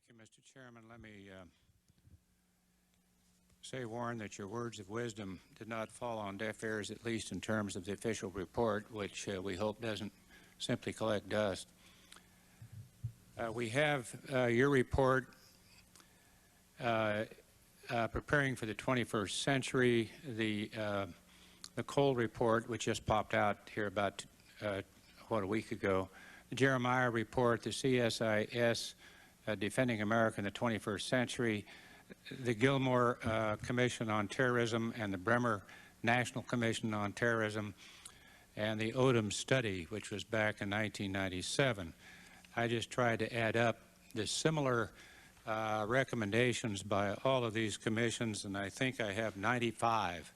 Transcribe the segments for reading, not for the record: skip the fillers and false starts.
Thank you, Mr. Chairman. Let me say, Warren, that your words of wisdom did not fall on deaf ears, at least in terms of the official report, which we hope doesn't simply collect dust. We have your report, Preparing for the 21st Century, the Cole report, which just popped out here about, a week ago, the Jeremiah report, the CSIS, Defending America in the 21st Century, the Gilmore Commission on Terrorism and the Bremer National Commission on Terrorism, and the Odom study, which was back in 1997. I just tried to add up the similar recommendations by all of these commissions, and I think I have 95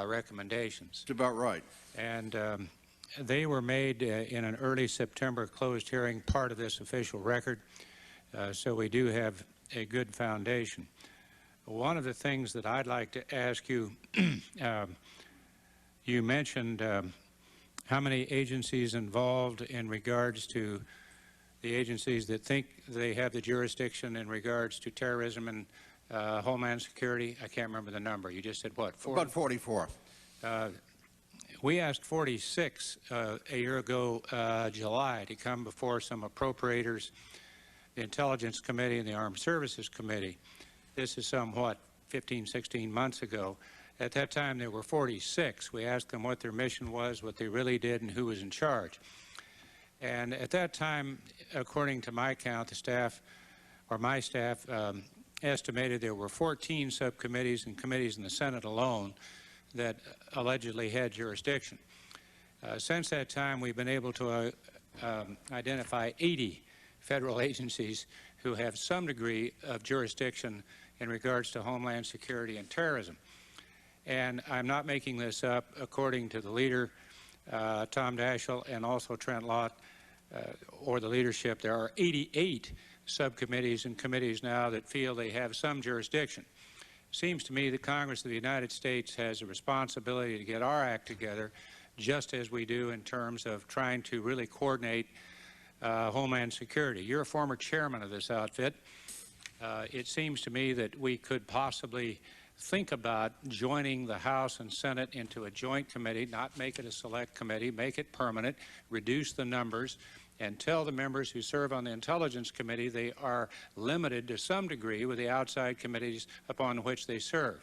recommendations. That's about right. And they were made in an early September closed hearing, part of this official record, so we do have a good foundation. One of the things that I'd like to ask you, you mentioned how many agencies involved in regards to the agencies that think they have the jurisdiction in regards to terrorism and Homeland Security. I can't remember the number. You just said what? 40? About 44. We asked 46 a year ago, July, to come before some appropriators, the Intelligence Committee and the Armed Services Committee. This is somewhat 15, 16 months ago. At that time, there were 46. We asked them what their mission was, what they really did, and who was in charge. And at that time, according to my count, the staff, or my staff, estimated there were 14 subcommittees and committees in the Senate alone that allegedly had jurisdiction. Since that time, we've been able to identify 80 federal agencies who have some degree of jurisdiction in regards to Homeland Security and terrorism. And I'm not making this up. According to the leader, Tom Daschle, and also Trent Lott, or the leadership, there are 88 subcommittees and committees now that feel they have some jurisdiction. Seems to me that Congress of the United States has a responsibility to get our act together, just as we do in terms of trying to really coordinate Homeland Security. You're a former chairman of this outfit. It seems to me that we could possibly think about joining the House and Senate into a joint committee, not make it a select committee, make it permanent, reduce the numbers, and tell the members who serve on the Intelligence Committee they are limited to some degree with the outside committees upon which they serve.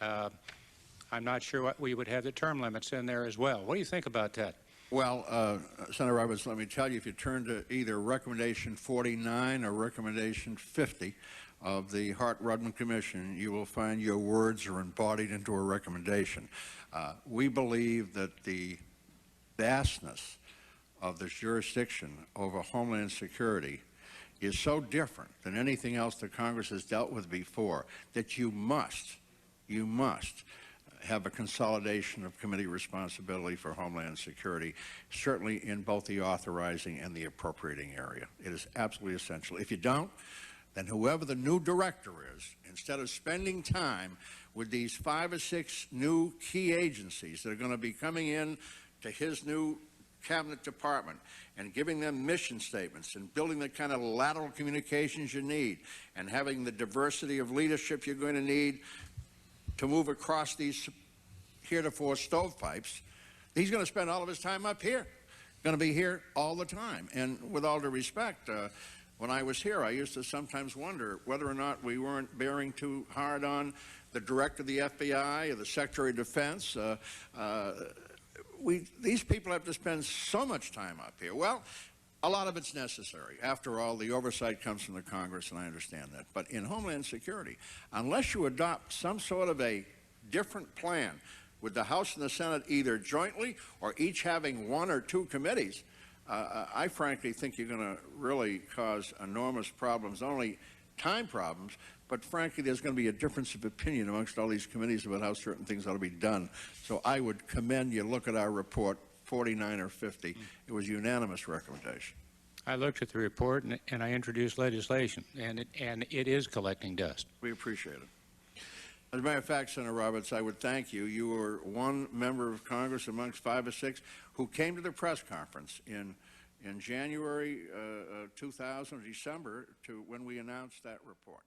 I'm not sure what we would have the term limits in there as well. What do you think about that? Well, Senator Roberts, let me tell you, if you turn to either Recommendation 49 or Recommendation 50 of the Hart-Rudman Commission, you will find your words are embodied into a recommendation. We believe that the vastness of this jurisdiction over Homeland Security is so different than anything else that Congress has dealt with before that you must have a consolidation of committee responsibility for Homeland Security, certainly in both the authorizing and the appropriating area. It is absolutely essential. If you don't, then whoever the new director is, instead of spending time with these 5 or 6 new key agencies that are going to be coming in to his new cabinet department and giving them mission statements and building the kind of lateral communications you need and having the diversity of leadership you're going to need to move across these heretofore stovepipes, he's going to spend all of his time up here, going to be here all the time. And with all due respect, when I was here, I used to sometimes wonder whether or not we weren't bearing too hard on the director of the FBI or the Secretary of Defense. These people have to spend so much time up here. Well, a lot of it's necessary. After all, the oversight comes from the Congress, and I understand that. But in Homeland Security, unless you adopt some sort of a different plan with the House and the Senate either jointly or each having 1 or 2 committees, I frankly think you're going to really cause enormous problems, not only time problems, but frankly, there's going to be a difference of opinion amongst all these committees about how certain things ought to be done. So I would commend you look at our report, 49 or 50. It was a unanimous recommendation. I looked at the report and I introduced legislation, and it is collecting dust. We appreciate it. As a matter of fact, Senator Roberts, I would thank you. You were one member of Congress amongst 5 or 6 who came to the press conference in in January 2000, December, to when we announced that report.